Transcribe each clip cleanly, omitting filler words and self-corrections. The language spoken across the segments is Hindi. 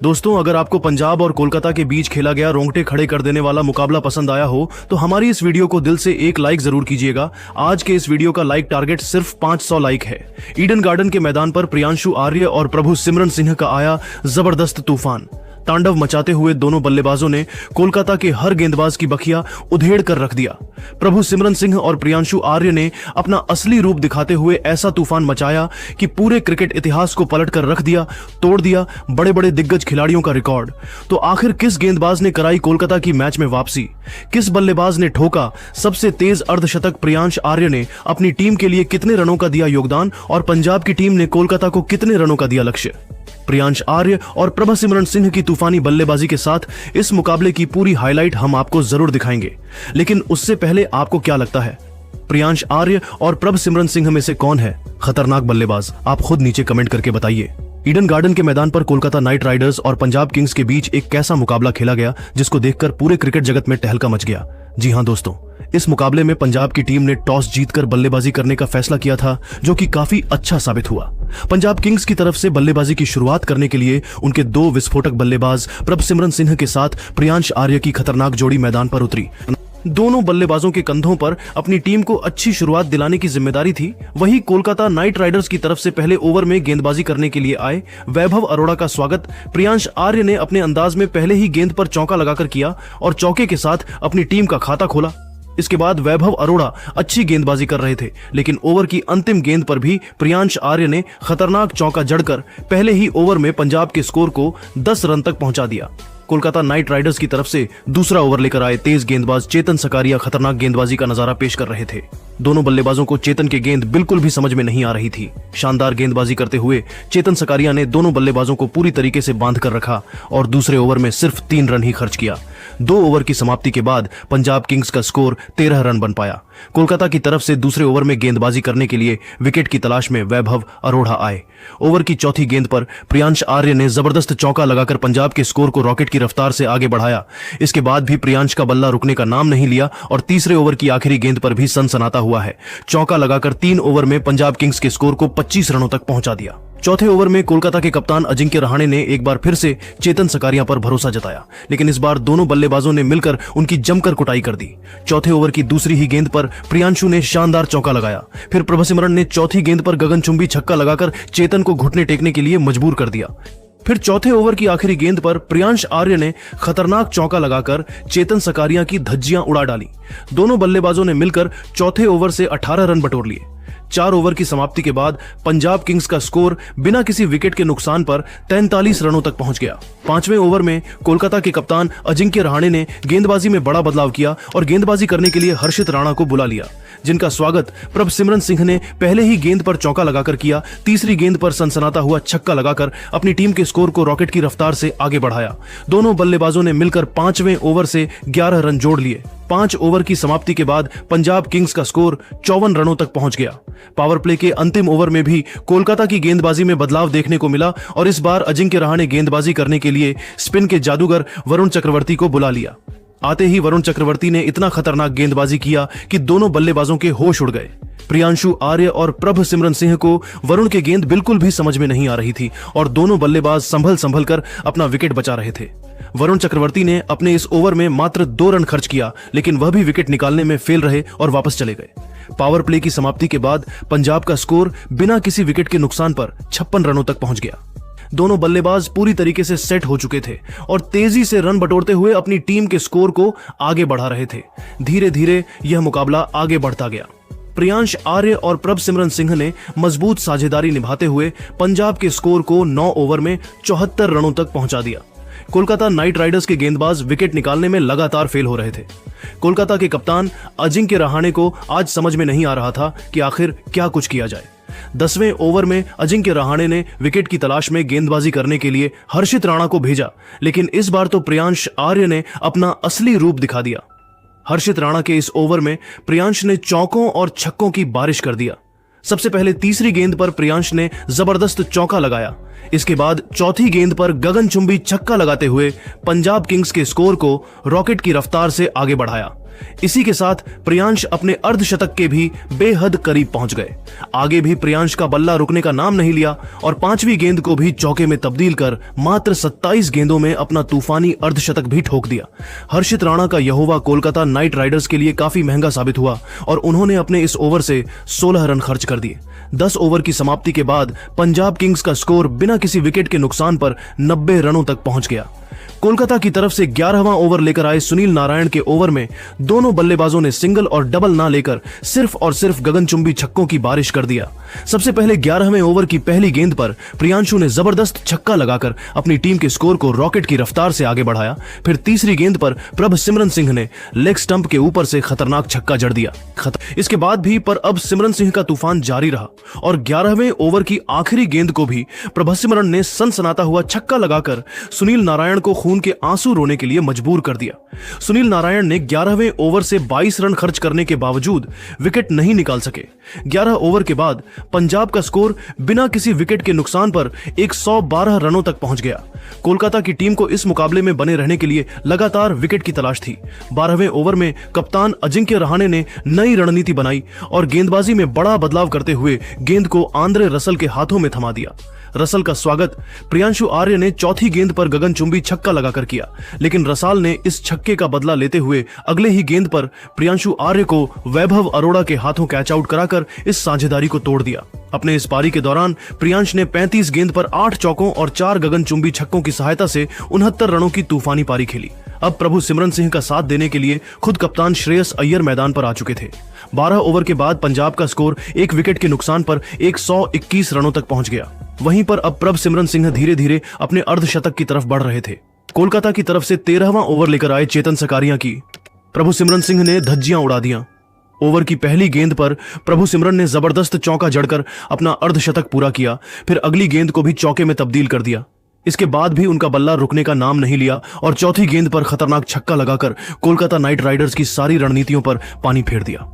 दोस्तों, अगर आपको पंजाब और कोलकाता के बीच खेला गया रोंगटे खड़े कर देने वाला मुकाबला पसंद आया हो तो हमारी इस वीडियो को दिल से एक लाइक जरूर कीजिएगा। आज के इस वीडियो का लाइक टारगेट सिर्फ 500 लाइक है। ईडन गार्डन के मैदान पर प्रियांशु आर्य और प्रभु सिमरन सिंह का आया जबरदस्त तूफान। तांडव मचाते हुए दोनों बल्लेबाजों ने कोलकाता के हर गेंदबाज की बखिया उधेड़ कर रख दिया। प्रभु सिमरन सिंह और प्रियांशु आर्य ने अपना असली रूप दिखाते हुए ऐसा तूफान मचाया कि पूरे क्रिकेट इतिहास को पलट कर रख दिया, तोड़ दिया बड़े बड़े दिग्गज खिलाड़ियों का रिकॉर्ड। तो आखिर किस गेंदबाज ने कराई कोलकाता की मैच में वापसी? किस बल्लेबाज ने ठोका सबसे तेज अर्धशतक? प्रियांश आर्य ने अपनी टीम के लिए कितने रनों का दिया योगदान और पंजाब की टीम ने कोलकाता को कितने रनों का दिया लक्ष्य? प्रियांश आर्य और प्रभु सिमरन सिंह की तूफानी बल्लेबाजी के साथ इस मुकाबले की पूरी हाईलाइट हम आपको जरूर दिखाएंगे। लेकिन उससे पहले आपको क्या लगता है, प्रियांश आर्य और प्रभु सिमरन सिंह में से कौन है खतरनाक बल्लेबाज? आप खुद नीचे कमेंट करके बताइए। ईडन गार्डन के मैदान पर कोलकाता नाइट राइडर्स और पंजाब किंग्स के बीच एक कैसा मुकाबला खेला गया जिसको देखकर पूरे क्रिकेट जगत में तहलका मच गया। जी हां दोस्तों, इस मुकाबले में पंजाब की टीम ने टॉस जीतकर बल्लेबाजी करने का फैसला किया था, जो कि काफी अच्छा साबित हुआ। पंजाब किंग्स की तरफ से बल्लेबाजी की शुरुआत करने के लिए उनके दो विस्फोटक बल्लेबाज प्रभ सिमरन सिंह के साथ प्रियांश आर्य की खतरनाक जोड़ी मैदान पर उतरी। दोनों बल्लेबाजों के कंधों पर अपनी टीम को अच्छी शुरुआत दिलाने की जिम्मेदारी थी। वहीं कोलकाता नाइट राइडर्स की तरफ से पहले ओवर में गेंदबाजी करने के लिए आए वैभव अरोड़ा का स्वागत प्रियांश आर्य ने अपने अंदाज में पहले ही गेंद पर चौका लगाकर किया और चौके के साथ अपनी टीम का खाता खोला। इसके बाद वैभव अरोड़ा अच्छी गेंदबाजी कर रहे थे, लेकिन ओवर की अंतिम गेंद पर भी प्रियांश आर्य ने खतरनाक चौका जड़कर पहले ही ओवर में पंजाब के स्कोर को 10 रन तक पहुंचा दिया। कोलकाता नाइट राइडर्स की तरफ से दूसरा ओवर लेकर आए तेज गेंदबाज चेतन सकारिया खतरनाक गेंदबाजी का नजारा पेश कर रहे थे। दोनों बल्लेबाजों को चेतन की गेंद बिल्कुल भी समझ में नहीं आ रही थी। शानदार गेंदबाजी करते हुए चेतन सकारिया ने दोनों बल्लेबाजों को पूरी तरीके से बांध कर रखा और दूसरे ओवर में सिर्फ 3 रन ही खर्च किया। 2 ओवर की समाप्ति के बाद पंजाब किंग्स का स्कोर 13 रन बन पाया। कोलकाता की तरफ से दूसरे ओवर में गेंदबाजी करने के लिए विकेट की तलाश में वैभव अरोड़ा आए। ओवर की चौथी गेंद पर प्रियांश आर्य ने जबरदस्त चौका लगाकर पंजाब के स्कोर को रॉकेट की रफ्तार से आगे बढ़ाया। इसके बाद भी प्रियांश का बल्ला रुकने का नाम नहीं लिया और तीसरे ओवर की आखिरी गेंद पर भी सनसनाता हुआ है। चौका लगाकर 3 ओवर में पंजाब किंग्स के स्कोर को 25 रनों तक पहुंचा दिया। चौथे ओवर में कोलकाता के कप्तान अजिंक्य रहाणे ने एक बार फिर से चेतन सकारिया पर भरोसा जताया, लेकिन इस बार दोनों बल्लेबाजों ने मिलकर उनकी जमकर कुटाई कर दी। चौथे ओवर की दूसरी ही गेंद पर प्रियांशु ने शानदार चौका लगाया। फिर प्रभ सिमरन ने चौथी गेंद पर गगनचुंबी छक्का लगाकर चेतन को घुटने टेकने के लिए मजबूर कर दिया। फिर चौथे ओवर की आखिरी गेंद पर प्रियांश आर्य ने खतरनाक चौका लगाकर चेतन सकारिया की धज्जियां उड़ा डाली। दोनों बल्लेबाजों ने मिलकर चौथे ओवर से 18 रन बटोर लिए। 4 ओवर की समाप्ति के बाद पंजाब किंग्स का स्कोर बिना किसी विकेट के नुकसान पर 43 रनों तक पहुंच गया। 5वें ओवर में कोलकाता के कप्तान अजिंक्य रहाणे ने गेंदबाजी में बड़ा बदलाव किया और गेंदबाजी करने के लिए हर्षित राणा को बुला लिया, जिनका स्वागत प्रभ सिमरन सिंह ने पहले ही गेंद पर चौका लगाकर किया। तीसरी गेंद पर सनसनाता हुआ छक्का लगाकर अपनी टीम के स्कोर को रॉकेट की रफ्तार से आगे बढ़ाया। दोनों बल्लेबाजों ने मिलकर 5वें ओवर से 11 रन जोड़ लिए। 5 ओवर की समाप्ति के बाद पंजाब किंग्स का स्कोर 54 रनों तक पहुंच गया। पावर प्ले के अंतिम ओवर में भी कोलकाता की गेंदबाजी में बदलाव देखने को मिला और इस बार अजिंक्य रहाणे गेंदबाजी करने के लिए स्पिन के जादूगर वरुण चक्रवर्ती को बुला लिया। आते ही वरुण चक्रवर्ती ने इतना खतरनाक गेंदबाजी किया कि दोनों बल्लेबाजों के होश उड़ गए। प्रियांशु आर्य और प्रभ सिमरन सिंह को वरुण की गेंद बिल्कुल भी समझ में नहीं आ रही थी और दोनों बल्लेबाज संभल कर अपना विकेट बचा रहे थे। वरुण चक्रवर्ती ने अपने इस ओवर में मात्र 2 रन खर्च किया, लेकिन वह भी विकेट निकालने में फेल रहे और वापस चले गए। पावर प्ले की समाप्ति के बाद पंजाब का स्कोर बिना किसी विकेट के नुकसान पर 56 रनों तक पहुंच गया। दोनों बल्लेबाज पूरी तरीके से सेट हो चुके थे और तेजी से रन बटोरते हुए अपनी टीम के स्कोर को आगे बढ़ा रहे थे। धीरे धीरे यह मुकाबला आगे बढ़ता गया। प्रियांश आर्य और प्रभ सिमरन सिंह ने मजबूत साझेदारी निभाते हुए पंजाब के स्कोर को 9 ओवर में 74 रनों तक पहुंचा दिया। कोलकाता नाइट राइडर्स के गेंदबाज विकेट निकालने में लगातार फेल हो रहे थे। कोलकाता के कप्तान अजिंक्य रहाणे को आज समझ में नहीं आ रहा था कि आखिर क्या कुछ किया जाए। 10वें ओवर में अजिंक्य रहाणे ने विकेट की तलाश में गेंदबाजी करने के लिए हर्षित राणा को भेजा, लेकिन इस बार तो प्रियांश आर्य ने अपना असली रूप दिखा दिया। हर्षित राणा के इस ओवर में प्रियांश ने चौकों और छक्कों की बारिश कर दिया। सबसे पहले तीसरी गेंद पर प्रियांश ने जबरदस्त चौका लगाया। इसके बाद चौथी गेंद पर गगनचुंबी छक्का लगाते हुए पंजाब किंग्स के स्कोर को रॉकेट की रफ्तार से आगे बढ़ाया। इसी के साथ प्रियांश अपने अर्धशतक के भी बेहद करीब पहुंच गए। आगे भी प्रियांश का बल्ला रुकने का नाम नहीं लिया और 5वीं गेंद को भी चौके में तब्दील कर मात्र 27 गेंदों में अपना तूफानी अर्धशतक भी ठोक दिया। हर्षित राणा का यह ओवर कोलकाता नाइट राइडर्स के लिए काफी महंगा साबित हुआ और उन्होंने अपने इस ओवर से 16 रन खर्च कर दिए। 10 ओवर की समाप्ति के बाद पंजाब किंग्स का स्कोर बिना किसी विकेट के नुकसान पर 90 रनों तक पहुंच गया। कोलकाता की तरफ से 11वां ओवर लेकर आए सुनील नारायण के ओवर में दोनों बल्लेबाजों ने सिंगल और डबल ना लेकर सिर्फ और सिर्फ गगनचुंबी छक्कों की बारिश कर दिया। सबसे पहले 11वें ओवर की पहली गेंद पर प्रियांशु ने जबरदस्त छक्का लगाकर अपनी टीम के स्कोर को रॉकेट की रफ्तार से आगे बढ़ाया। फिर तीसरी गेंद पर प्रभसिमरन सिंह ने लेग स्टंप के ऊपर से खतरनाक छक्का जड़ दिया। इसके बाद भी पर अब सिमरन सिंह का तूफान जारी रहा और 11वें ओवर की आखिरी गेंद को भी प्रभसिमरन ने सनसनाता हुआ छक्का लगाकर सुनील नारायण को खून के आंसू रोने के लिए मजबूर कर दिया। सुनील नारायण ने 11वें ओवर से 22 रन खर्च करने के बावजूद विकेट नहीं निकाल सके। 11 ओवर के बाद पंजाब का स्कोर बिना किसी विकेट के नुकसान पर 112 रनों तक पहुंच गया। कोलकाता की टीम को इस मुकाबले में बने रहने के लिए लगातार विकेट की तलाश थी। 12वें ओवर में कप्तान अजिंक्य रहाणे ने नई रणनीति बनाई और गेंदबाजी में बड़ा बदलाव करते हुए गेंद को आंद्रे रसल के हाथों में थमा दिया। रसल का स्वागत प्रियांशु आर्य ने चौथी गेंद पर गगनचुंबी छक्का लगाकर किया, लेकिन रसाल ने इस छक्के का बदला लेते हुए अगले ही गेंद पर प्रियांशु आर्य को वैभव अरोड़ा के हाथों कैच आउट कराकर इस साझेदारी को तोड़ दिया। अपने इस पारी के दौरान प्रियांश ने 35 गेंद पर 8 चौकों और 4 गगनचुंबी छक्कों की सहायता से 69 रनों की तूफानी पारी खेली। अब प्रभु सिमरन सिंह का साथ देने के लिए खुद कप्तान श्रेयस अय्यर मैदान पर आ चुके थे। 12 ओवर के बाद पंजाब का स्कोर 1 विकेट के नुकसान पर 121 रनों तक पहुंच गया। वहीं पर अब प्रभसिमरन सिंह धीरे धीरे अपने अर्धशतक की तरफ बढ़ रहे थे। कोलकाता की तरफ से 13वां ओवर लेकर आए चेतन सकारिया की प्रभुसिमरन सिंह ने धज्जियां उड़ा दिया। ओवर की पहली गेंद पर प्रभुसिमरन ने जबरदस्त चौका जड़कर अपना अर्धशतक पूरा किया, फिर अगली गेंद को भी चौके में तब्दील कर दिया। इसके बाद भी उनका बल्ला रुकने का नाम नहीं लिया और चौथी गेंद पर खतरनाक छक्का लगाकर कोलकाता नाइट राइडर्स की सारी रणनीतियों पर पानी फेर दिया।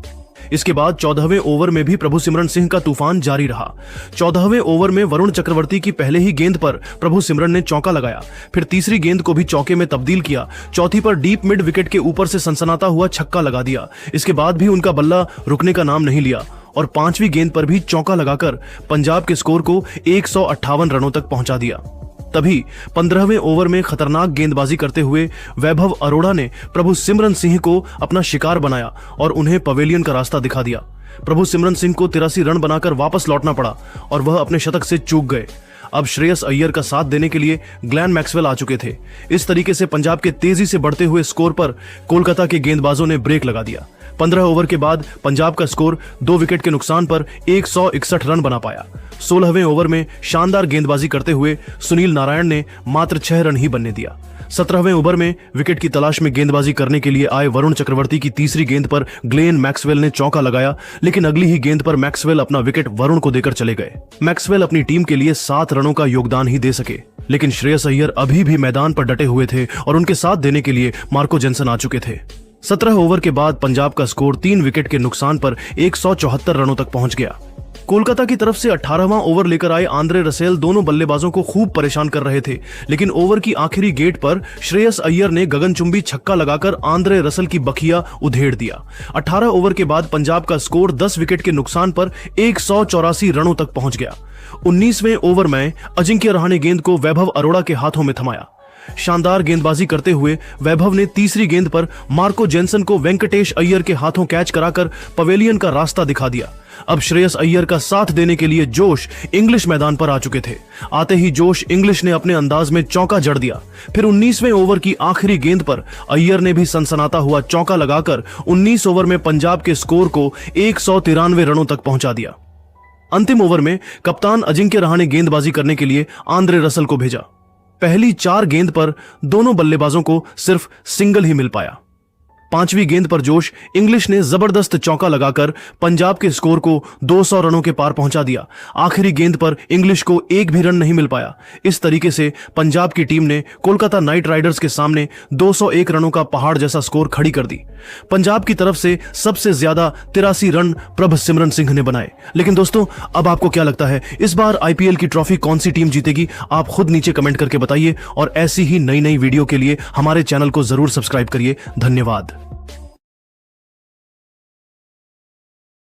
इसके बाद 14वें ओवर में भी प्रभुसिमरन सिंह का तूफान जारी रहा। 14वें ओवर में वरुण चक्रवर्ती की पहले ही गेंद पर प्रभुसिमरन ने चौका लगाया, फिर तीसरी गेंद को भी चौके में तब्दील किया। चौथी पर डीप मिड विकेट के ऊपर से सनसनाता हुआ छक्का लगा दिया। इसके बाद भी उनका बल्ला रुकने का नाम नहीं लिया और 5वीं गेंद पर भी चौका लगाकर पंजाब के स्कोर को 158 रनों तक पहुंचा दिया। तभी 15वें ओवर में खतरनाक गेंदबाजी करते हुए वैभव अरोड़ा ने प्रभुसिमरन सिंह को अपना शिकार बनाया और उन्हें पवेलियन का रास्ता दिखा दिया। प्रभुसिमरन सिंह को 83 रन बनाकर वापस लौटना पड़ा और वह अपने शतक से चूक गए। अब श्रेयस अय्यर का साथ देने के लिए ग्लेन मैक्सवेल आ चुके थे। इस तरीके से पंजाब के तेजी से बढ़ते हुए स्कोर पर कोलकाता के गेंदबाजों ने ब्रेक लगा दिया। 15 ओवर के बाद पंजाब का स्कोर 2 विकेट के नुकसान पर 161 रन बना पाया। 16वें ओवर में शानदार गेंदबाजी करते हुए सुनील नारायण ने मात्र 6 रन ही बनने दिया। 17वें ओवर में विकेट की तलाश में गेंदबाजी करने के लिए आए वरुण चक्रवर्ती की तीसरी गेंद पर ग्लेन मैक्सवेल ने चौका लगाया, लेकिन अगली ही गेंद पर मैक्सवेल अपना विकेट वरुण को देकर चले गए। मैक्सवेल अपनी टीम के लिए 7 रनों का योगदान ही दे सके, लेकिन श्रेयस अय्यर अभी भी मैदान पर डटे हुए थे और उनके साथ देने के लिए मार्को जेनसन आ चुके थे। 17 ओवर के बाद पंजाब का स्कोर 3 विकेट के नुकसान पर 174 रनों तक पहुंच गया। कोलकाता की तरफ से 18वां ओवर लेकर आए आंद्रे रसेल दोनों बल्लेबाजों को खूब परेशान कर रहे थे, लेकिन ओवर की आखिरी गेट पर श्रेयस अय्यर ने गगनचुंबी छक्का लगाकर आंद्रे रसेल की बखिया उधेड़ दिया। 18 ओवर के बाद पंजाब का स्कोर 10 विकेट के नुकसान पर 184 रनों तक पहुंच गया। 19वें ओवर में अजिंक्य रहाणे गेंद को वैभव अरोड़ा के हाथों में थमाया। शानदार गेंदबाजी करते हुए वैभव ने तीसरी गेंद पर मार्को जेनसन को वेंकटेश अय्यर के हाथों कैच कराकर पवेलियन का रास्ता दिखा दिया। अब श्रेयस अय्यर का साथ देने के लिए जोश इंग्लिश मैदान पर आ चुके थे। आते ही जोश इंग्लिश ने अपने अंदाज में चौका जड़ दिया। फिर 19वें ओवर की आखिरी गेंद पर अय्यर ने भी सनसनाता हुआ चौका लगाकर 19 ओवर में पंजाब के स्कोर को 193 रनों तक पहुंचा दिया। अंतिम ओवर में कप्तान अजिंक्य रहाणे गेंदबाजी करने के लिए आंद्रे रसल को भेजा। पहली 4 गेंद पर दोनों बल्लेबाजों को सिर्फ सिंगल ही मिल पाया। 5वीं गेंद पर जोश इंग्लिश ने जबरदस्त चौका लगाकर पंजाब के स्कोर को 200 रनों के पार पहुंचा दिया। आखिरी गेंद पर इंग्लिश को एक भी रन नहीं मिल पाया। इस तरीके से पंजाब की टीम ने कोलकाता नाइट राइडर्स के सामने 201 रनों का पहाड़ जैसा स्कोर खड़ी कर दी। पंजाब की तरफ से सबसे ज्यादा 83 रन प्रभसिमरन सिंह ने बनाए। लेकिन दोस्तों, अब आपको क्या लगता है, इस बार आईपीएल की ट्रॉफी कौन सी टीम जीतेगी? आप खुद नीचे कमेंट करके बताइए और ऐसी ही नई नई वीडियो के लिए हमारे चैनल को जरूर सब्सक्राइब करिए। धन्यवाद।